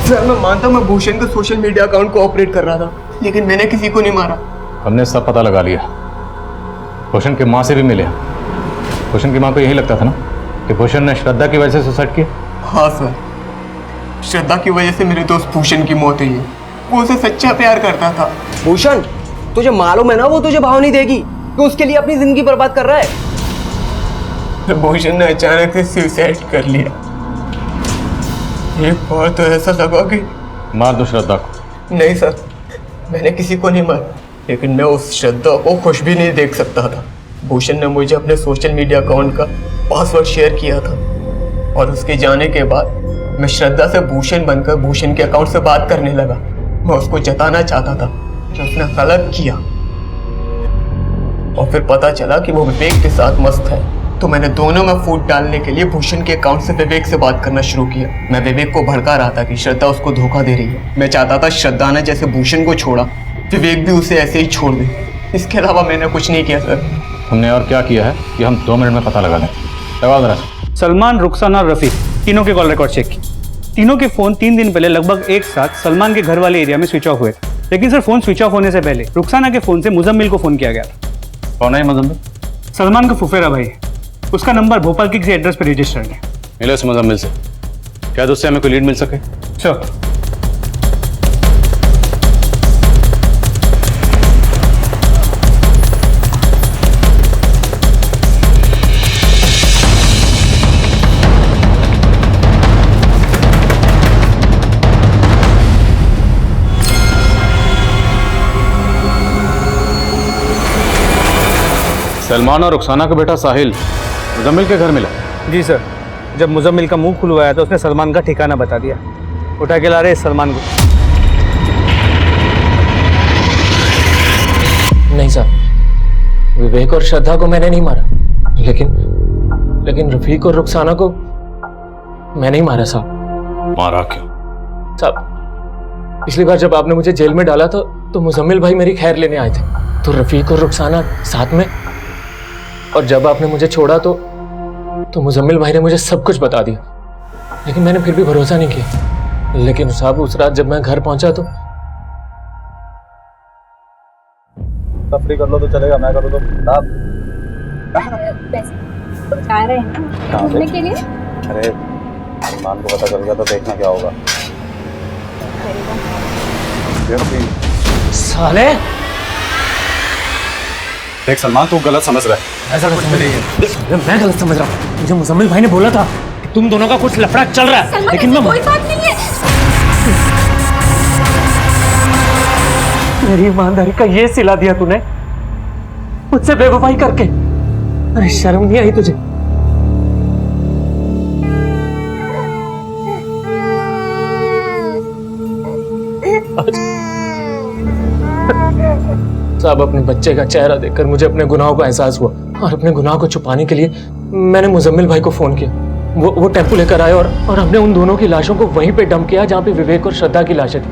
सर मैं मानता हूँ मैं भूषण के सोशल मीडिया अकाउंट को ऑपरेट कर रहा था, लेकिन मैंने किसी को नहीं मारा। हमने सब पता लगा लिया। भूषण की माँ से भी मिले। भूषण की माँ को यही लगता था ना कि भूषण ने श्रद्धा की वजह से सुसाइड किया? हाँ सर, श्रद्धा की वजह से मेरे दोस्त भूषण की मौत हुई है। वो उसे सच्चा प्यार करता था। भूषण तुझे मालूम है ना वो तुझे भाव नहीं देगी, तो उसके लिए अपनी जिंदगी बर्बाद कर रहा है। भूषण ने अचानक से सुसाइड कर लिया। एक बार तो ऐसा लगा कि मार दो श्रद्धा को। नहीं सर, मैंने किसी को नहीं मारा, लेकिन मैं उस श्रद्धा को खुश भी नहीं देख सकता था। भूषण ने मुझे अपने सोशल मीडिया अकाउंट का पासवर्ड शेयर किया था और उसके जाने के बाद मैं श्रद्धा से भूषण बनकर भूषण के अकाउंट से बात करने लगा। मैं उसको जताना चाहता था कि उसने गलत किया, और फिर पता चला कि वो विवेक के साथ मस्त है, तो मैंने दोनों में फूट डालने के लिए भूषण के अकाउंट से विवेक से बात करना शुरू किया। मैं विवेक को भड़का रहा था कि श्रद्धा उसको धोखा दे रही है। मैं चाहता था श्रद्धा ने जैसे भूषण को छोड़ा, विवेक भी उसे ऐसे ही छोड़ दे। इसके अलावा मैंने कुछ नहीं किया सर। हमने और क्या किया है ये हम 2 मिनट में पता लगा लें। लगाओ जरा। सलमान, रुखसाना और रफीक तीनों के कॉल रिकॉर्ड चेक की। तीनों के फोन 3 दिन पहले लगभग एक साथ सलमान के घर वाले एरिया में स्विच ऑफ हुए थे। लेकिन सर फोन स्विच ऑफ होने से पहले रुखसाना के फोन से मुजम्मिल को फोन किया गया था। कौन है मुजम्मिल? सलमान का फुफेरा भाई है। उसका नंबर भोपाल के किसी एड्रेस पर रजिस्टर्ड है। मिले उस मुजम्मिल से। क्या उससे हमें कोई लीड मिल सके? श्योर। सलमान और रुखसाना का बेटा साहिल मुजम्मिल के घर मिला? जी सर, जब मुजम्मिल का मुंह खुलवाया तो उसने सलमान का ठिकाना बता दिया। उठा के ला रहे सलमान को। नहीं सर, विवेक और श्रद्धा को मैंने नहीं मारा, लेकिन रफीक और रुखसाना को मैंने ही मारा साहब। मारा क्यों? साहब पिछली बार जब आपने मुझे जेल में डाला तो तो मुजम्मिल भाई मेरी खैर लेने आए थे, तो रफीक और रुखसाना साथ में। और जब आपने मुझे छोड़ा तो मुजम्मिल भाई ने मुझे सब कुछ बता दिया, लेकिन मैंने फिर भी भरोसा नहीं किया। लेकिन साहब उस रात जब मैं घर पहुंचा तो तफरी कर लो तो चलेगा, मैं करूँ तो साहब जा रहे हैं घूमने के लिए। अरे सलमान को पता चल गया तो देखना क्या होगा। साले देख सलमान, तू गलत समझ रहा है। ऐसा समझ रही है? मैं गलत समझ रहा हूँ। मुझे मुजम्मिल भाई ने बोला था कि तुम दोनों का कुछ लफड़ा चल रहा है, लेकिन मैं कोई बात नहीं है। मेरी ईमानदारी का ये सिला दिया तूने मुझसे बेवफाई करके। अरे शर्म नहीं आई तुझे? साहब अपने बच्चे का चेहरा देखकर मुझे अपने गुनाहों का एहसास हुआ, और अपने गुनाह को छुपाने के लिए मैंने मुजम्मिल भाई को फोन किया। वो टेम्पो लेकर आए और हमने उन दोनों की लाशों को वहीं पे डंप किया जहाँ पे विवेक और श्रद्धा की लाशें थी।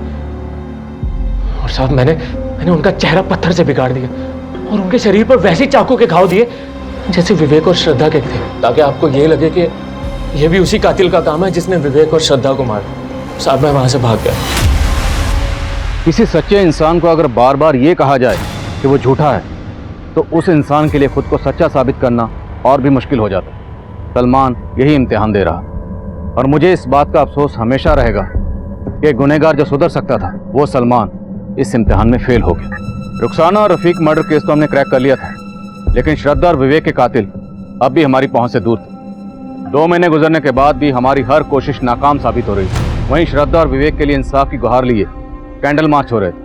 और साहब मैंने उनका चेहरा पत्थर से बिगाड़ दिया और उनके शरीर पर वैसे चाकू के घाव दिए जैसे विवेक और श्रद्धा के थे, ताकि आपको ये लगे कि ये भी उसी कातिल का काम है जिसने विवेक और श्रद्धा को मारा। साहब मैं वहां से भाग गया। किसी सच्चे इंसान को अगर बार बार ये कहा जाए कि वो झूठा है, तो उस इंसान के लिए खुद को सच्चा साबित करना और भी मुश्किल हो जाता है। सलमान यही इम्तिहान दे रहा, और मुझे इस बात का अफसोस हमेशा रहेगा कि गुनहगार जो सुधर सकता था वो सलमान इस इम्तिहान में फेल हो गया। रुखसाना और रफीक मर्डर केस तो हमने क्रैक कर लिया था, लेकिन श्रद्धा और विवेक के कातिल अब भी हमारी पहुंच से दूर थे। 2 महीने गुजरने के बाद भी हमारी हर कोशिश नाकाम साबित हो रही थी। वहीं श्रद्धा और विवेक के लिए इंसाफ की गुहार लिए कैंडल मार्च हो रहे थे।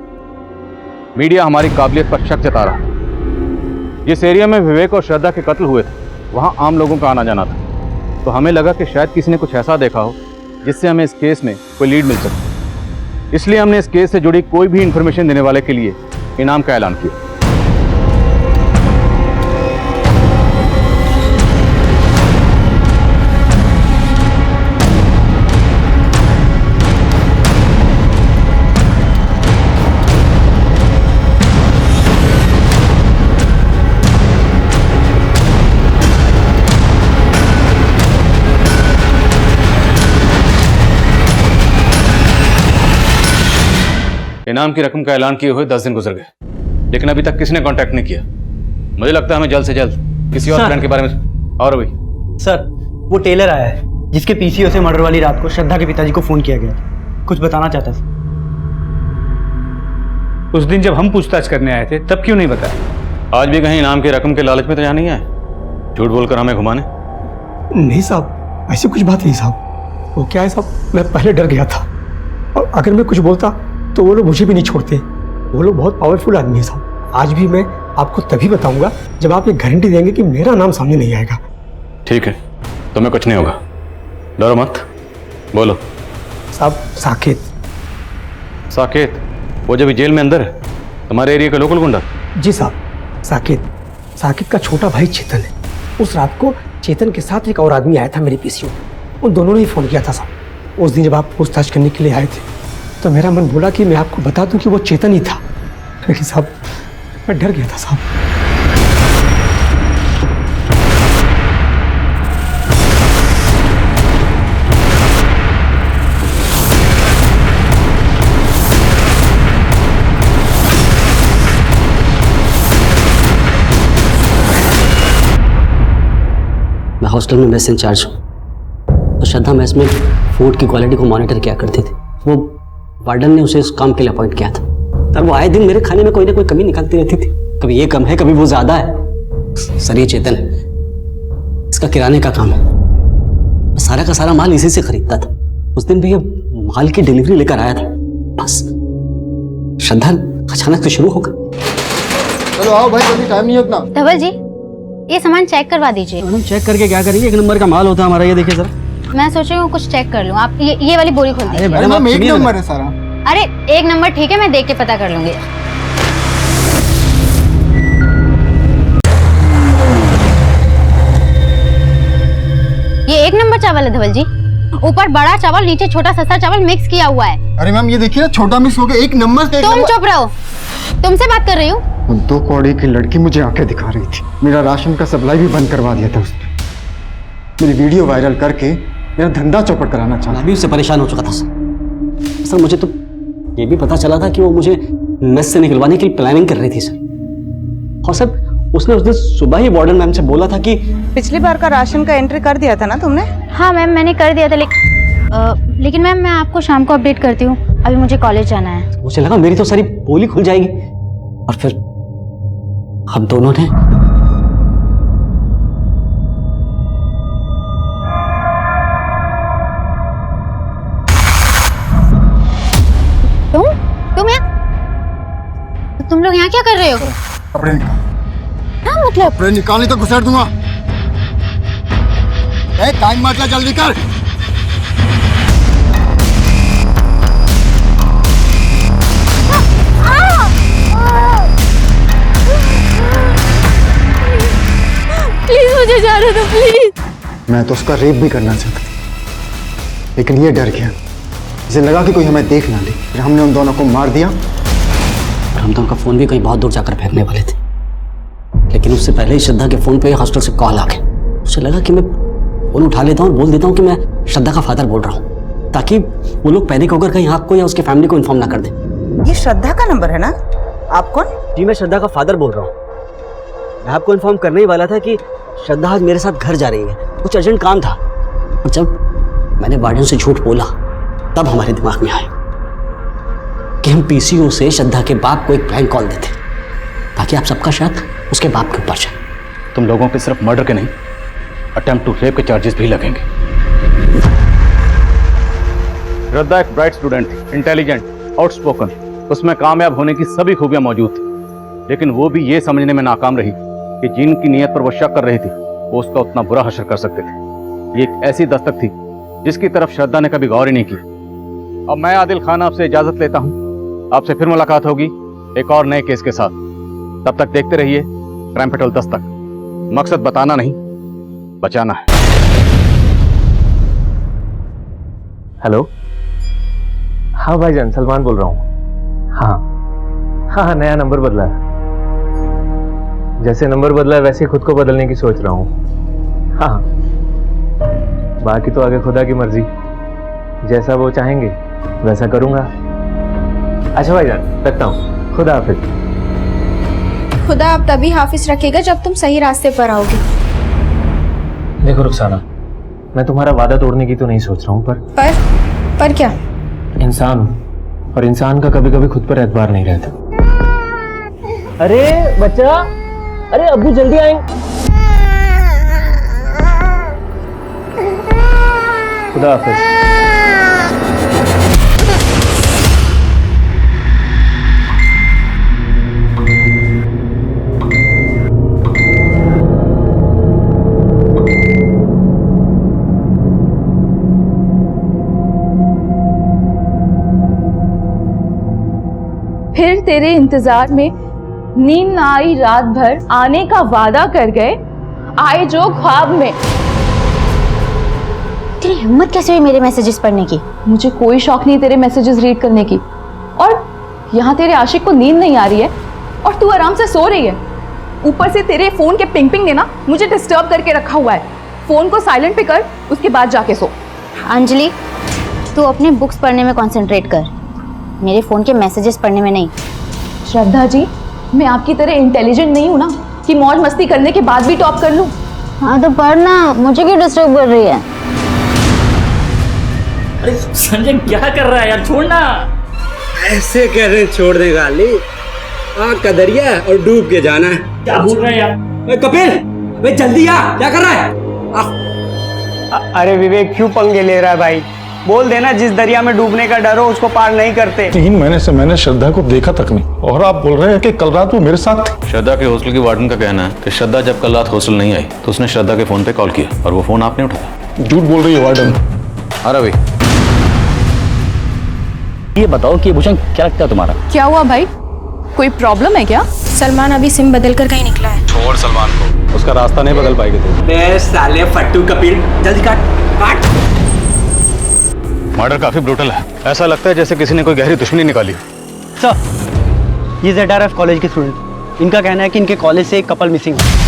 मीडिया हमारी काबिलियत पर शक जता रहा। जिस एरिया में विवेक और श्रद्धा के कत्ल हुए थे वहाँ आम लोगों का आना जाना था, तो हमें लगा कि शायद किसी ने कुछ ऐसा देखा हो जिससे हमें इस केस में कोई लीड मिल सके। इसलिए हमने इस केस से जुड़ी कोई भी इंफॉर्मेशन देने वाले के लिए इनाम का ऐलान किया। इनाम की रकम का ऐलान किए हुए 10 दिन गुजर गए, लेकिन अभी तक किसी ने कांटेक्ट नहीं किया। मुझे लगता है हमें जल्द से जल्द किसी और प्लान के बारे में। और भाई सर, वो टेलर आया है जिसके पीसीओ से मर्डर वाली रात को श्रद्धा के पिताजी को फोन किया गया था। कुछ बताना चाहता था। उस दिन जब हम पूछताछ करने आए थे तब क्यों नहीं बताया? आज भी कहीं इनाम की रकम के लालच में तो यहाँ नहीं आए, झूठ बोलकर हमें घुमाने? नहीं साहब, ऐसी कुछ बात नहीं साहब। वो क्या है साहब, मैं पहले डर गया था, और अगर मैं कुछ बोलता तो वो लोग मुझे भी नहीं छोड़ते। वो लोग बहुत पावरफुल आदमी है साहब। आज भी मैं आपको तभी बताऊंगा जब आप ये गारंटी देंगे कि मेरा नाम सामने नहीं आएगा। ठीक है, तुम्हें कुछ नहीं होगा, डरो मत। बोलो। साहब साकेत। साकेत? वो जब जेल में अंदर है, तुम्हारे एरिया का लोकल गुंडा? जी साहब, साकेत। साकेत का छोटा भाई चेतन है। उस रात को चेतन के साथ एक और आदमी आया था मेरे पीसीओ। उन दोनों ने ही फोन किया था साहब। उस दिन जब आप पूछताछ करने के लिए आए थे तो मेरा मन बोला कि मैं आपको बता दूं कि वो चेतन ही था, लेकिन साहब मैं डर गया था साहब। मैं हॉस्टल में मेस इंचार्ज हूँ, तो श्रद्धा मेस में फूड की क्वालिटी को मॉनिटर किया करती थी। वो वार्डन ने उसे इस काम के लिए अपॉइंट किया था, और वो आए दिन मेरे खाने में कोई ना कोई कमी निकालती रहती थी। कभी ये कम है, कभी वो ज्यादा है। सर ये चेतन है, इसका किराने का काम है। सारा का सारा माल इसी से खरीदता था। उस दिन भी ये माल की डिलीवरी लेकर आया था, बस श्रद्धा अचानक से शुरू हो गई। चलो आओ भाई, जल्दी, टाइम नहीं है उतना। धवल जी, ये सामान चेक करवा दीजिए। मैडम चेक करके क्या करेंगे? 1 नंबर का माल होता है हमारा, ये देखिए सर। मैं सोच रही हूँ कुछ चेक कर लूँ। आप ये वाली बोरी खोल दीजिए। मैडम 1 नंबर है सारा। अरे 1 नंबर ठीक है, मैं देख के पता कर लूंगी। ये 1 नंबर चावल है धवल जी। ऊपर बड़ा चावल, नीचे छोटा सस्ता चावल मिक्स किया हुआ है। अरे मैम ये देखिए ना, छोटा मिक्स हो गया, 1 नंबर। तुम चुप रहो। तुमसे बात कर रही हूँ। वो 2 कौड़ी की लड़की मुझे आंखें दिखा रही थी। मेरा राशन का सप्लाई भी बंद करवा दिया था उसने। मेरी वीडियो वायरल करके मेरा धंधा चौपट कराना चाहा। मैं भी उससे परेशान हो चुका था सर। मुझे तो ये भी पता चला था कि वो मुझे मेस से निकलवाने की प्लानिंग कर रही थी सर। और सर उसने उस दिन सुबह ही वार्डन मैम से बोला था कि पिछली बार का राशन का एंट्री कर दिया था ना तुमने? हाँ मैम, मैंने कर दिया था, लेकिन मैम मैं आपको शाम को अपडेट करती हूँ। अभी मुझे कॉलेज जाना है। मुझे लगा मेरी तो सारी पोली खुल जाएगी, और फिर हम दोनों ने तुम लोग यहाँ क्या कर रहे हो? कपड़े निकाल। हाँ मतलब कपड़े निकाल, नहीं तो घुसेड़ दूंगा। टाइम मत ले, जल्दी कर। प्लीज मुझे जाने दो प्लीज। मैं तो उसका रेप भी करना चाहता था, लेकिन ये डर गया। इसे लगा कि कोई हमें देख ना ले, फिर हमने उन दोनों को मार दिया। हम तो उनका फोन भी कहीं बहुत दूर जाकर फेंकने वाले थे, लेकिन उससे पहले ही श्रद्धा के फोन पे हॉस्टल से कॉल आ गया। उसे लगा कि मैं फोन उठा लेता हूँ और बोल देता हूँ कि मैं श्रद्धा का फादर बोल रहा हूँ, ताकि वो लोग पैनिक होकर कहीं आपको या उसके फैमिली को इन्फॉर्म ना कर दें। ये श्रद्धा का नंबर है ना? आप कौन? जी मैं श्रद्धा का फादर बोल रहा हूँ। मैं आपको इन्फॉर्म करने ही वाला था कि श्रद्धा आज मेरे साथ घर जा रही है, कुछ अर्जेंट काम था। और जब मैंने वार्डन से झूठ बोला तब हमारे दिमाग में आया कि हम पीसीओ से श्रद्धा के बाप को एक प्रैंक कॉल देते, ताकि आप सबका शक उसके बाप के ऊपर जाए। तुम लोगों पे सिर्फ मर्डर के नहीं, अटेम्प्ट टू रेप के चार्जेस भी लगेंगे। श्रद्धा एक ब्राइट स्टूडेंट थी, इंटेलिजेंट, आउटस्पोकन, उसमें कामयाब होने की सभी खूबियां मौजूद थी, लेकिन वो भी ये समझने में नाकाम रही कि जिनकी नीयत पर वो शक कर रही थी वो उसका उतना बुरा हश्र कर सकते थे। ये एक ऐसी दस्तक थी जिसकी तरफ श्रद्धा ने कभी गौर ही नहीं की। अब मैं आदिल खान आपसे इजाजत लेता हूँ। आपसे फिर मुलाकात होगी एक और नए केस के साथ। तब तक देखते रहिए क्राइम पेट्रोल दस्तक। मकसद बताना नहीं, बचाना है। हेलो, हाँ भाईजान, सलमान बोल रहा हूँ। हाँ, नया नंबर बदला है। जैसे नंबर बदला है वैसे खुद को बदलने की सोच रहा हूँ। हाँ, बाकी तो आगे खुदा की मर्जी, जैसा वो चाहेंगे वैसा करूंगा। अच्छा भाईजान, रखता हूँ, खुदा हाफिज। खुदा आप तभी हाफिज रखेगा जब तुम सही रास्ते पर आओगे। देखो रुखसाना, मैं तुम्हारा वादा तोड़ने की तो नहीं सोच रहा हूँ, पर क्या? इंसान हूँ, और इंसान का कभी कभी खुद पर एतबार नहीं रहता। अरे बच्चा, अरे अब्बू जल्दी आएंगे। खुदा हाफिज। फिर तेरे इंतजार में नींद ना आई रात भर, आने का वादा कर गए, आए जो ख्वाब में। तेरी हिम्मत कैसे हुई मेरे मैसेजेस पढ़ने की? मुझे कोई शौक नहीं तेरे मैसेजेस रीड करने की, और यहाँ तेरे आशिक को नींद नहीं आ रही है और तू आराम से सो रही है। ऊपर से तेरे फोन के पिंग पिंग ने ना मुझे डिस्टर्ब करके रखा हुआ है। फोन को साइलेंट पे कर, उसके बाद जाके सो। अंजलि, तू अपने बुक्स पढ़ने में कंसंट्रेट कर, मेरे फोन के मैसेजेस पढ़ने में नहीं। श्रद्धा जी, मैं आपकी तरह इंटेलिजेंट नहीं हूँ ना कि मौज मस्ती करने के बाद भी टॉप कर लूँ। हाँ तो पढ़ना, मुझे क्यों डिस्टर्ब कर रही है? अरे संजय क्या कर रहा है यार, छोड़ना। ऐसे कैसे छोड़ देगा अली? आग का दरिया और डूब के जाना है। क्या बोल रहा है यार? कपिल, वे जल्दी आ, क्या कर रहा है? अरे विवेक क्यों पंगे ले रहा है भाई? बोल देना जिस दरिया में डूबने का डर हो उसको पार नहीं करते। 3 महीने से मैंने श्रद्धा को देखा तक नहीं, और आप बोल रहे हैं कि कल रात वो मेरे साथ थी। श्रद्धा के हॉस्टल की वार्डन का कहना है कि श्रद्धा जब कल रात हॉस्टल नहीं आई तो उसने श्रद्धा के फोन पे कॉल किया और वो फोन आपने उठाया। झूठ बोल रही है वार्डन। अरे भाई, ये बताओ कि भूषण क्या लगता है तुम्हारा? क्या हुआ भाई, कोई प्रॉब्लम है क्या? सलमान अभी सिम बदल कर कहीं निकला है। छोड़ सलमान को, उसका रास्ता नहीं बदल पाएगी तू। बे साले फट्टू कपिल, जल्दी काट। मर्डर काफी ब्रूटल है। ऐसा लगता है जैसे किसी ने कोई गहरी दुश्मनी निकाली। ये ZRF कॉलेज के स्टूडेंट। इनका कहना है कि इनके कॉलेज से एक कपल मिसिंग है।